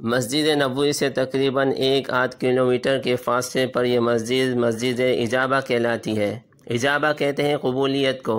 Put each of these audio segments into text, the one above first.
مسجد نبوی سے تقریباً 1-8 کلومیٹر کے فاصلے پر یہ مسجد اجابہ کہلاتی ہے۔ اجابہ کہتے ہیں قبولیت کو۔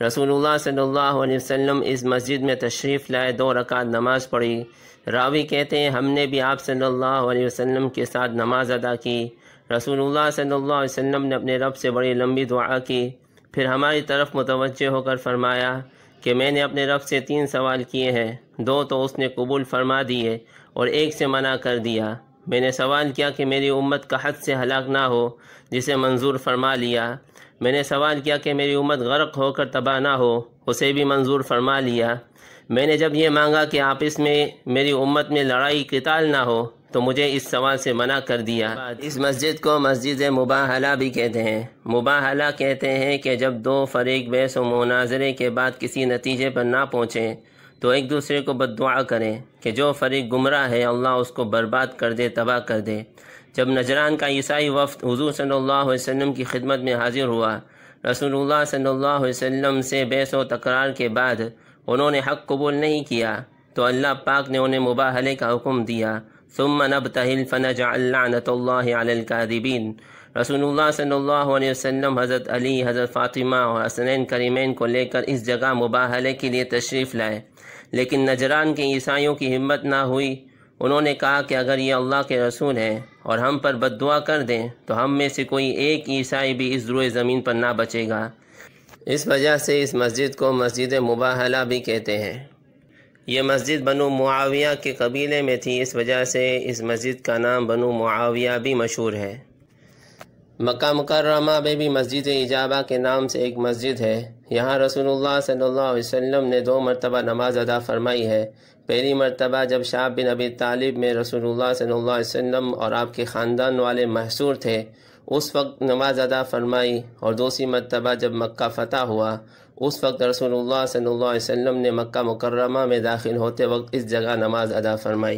رسول اللہ صلی اللہ علیہ وسلم اس مسجد میں تشریف لائے، 2 رکعت نماز پڑھی۔ راوی کہتے ہیں ہم نے بھی آپ صلی اللہ علیہ وسلم کے ساتھ نماز ادا کی۔ رسول اللہ صلی اللہ علیہ وسلم نے اپنے رب سے بڑی لمبی دعا کی، پھر ہماری طرف متوجہ ہو کر فرمایا کہ میں نے اپنے رب سے 3 سوال کیے ہیں، 2 تو اس نے قبول فرما دیے اور 1 سے منع کر دیا۔ میں نے سوال کیا کہ میری امت کا حد سے ہلاک نہ ہو، جسے منظور فرما لیا۔ میں نے سوال کیا کہ میری امت غرق ہو کر تباہ نہ ہو، اسے بھی منظور فرما لیا۔ میں نے جب یہ مانگا کہ آپس میں میری امت میں لڑائی قتال نہ ہو تو مجھے اس سوال سے منع کر دیا۔ اس مسجد کو مسجد مباہلہ بھی کہتے ہیں۔ مباہلہ کہتے ہیں کہ جب 2 فریق بحث و مناظرے کے بعد کسی نتیجے پر نہ پہنچیں تو ایک دوسرے کو بددعا کریں کہ جو فریق گمراہ ہے اللہ اس کو برباد کر دے، تباہ کر دے۔ جب نجران کا عیسائی وفد حضور صلی اللہ علیہ وسلم کی خدمت میں حاضر ہوا، رسول اللہ صلی اللہ علیہ وسلم سے بحث و تکرار کے بعد انہوں نے حق قبول نہیں کیا تو اللہ پاک نے انہیں مباہلے کا حکم دیا۔ ثم نبتہل فنجعل لعنت اللہ علی الکاذبین۔ رسول اللہ صلی اللہ علیہ وسلم حضرت علی، حضرت فاطمہ اور حسنین کریمین کو لے کر اس جگہ مباہلے کے لیے تشریف لائے، لیکن نجران کے عیسائیوں کی ہمت نہ ہوئی۔ انہوں نے کہا کہ اگر یہ اللہ کے رسول ہیں اور ہم پر بددعا کر دیں تو ہم میں سے کوئی ایک عیسائی بھی اس روئے زمین پر نہ بچے گا۔ اس وجہ سے اس مسجد کو مسجد مباہلہ بھی کہتے ہیں۔ یہ مسجد بنو معاویہ کے قبیلے میں تھی، اس وجہ سے اس مسجد کا نام بنو معاویہ بھی مشہور ہے۔ مکہ مکرمہ میں بھی مسجد اجابہ کے نام سے ایک مسجد ہے۔ یہاں رسول اللہ صلی اللہ علیہ وسلم نے 2 مرتبہ نماز ادا فرمائی ہے۔ پہلی مرتبہ جب شعب بن ابی طالب میں رسول اللہ صلی اللہ علیہ وسلم اور آپ کے خاندان والے محصور تھے، اس وقت نماز ادا فرمائی، اور دوسری مرتبہ جب مکہ فتح ہوا اس وقت رسول اللہ صلی اللہ علیہ وسلم نے مکہ مکرمہ میں داخل ہوتے وقت اس جگہ نماز ادا فرمائی۔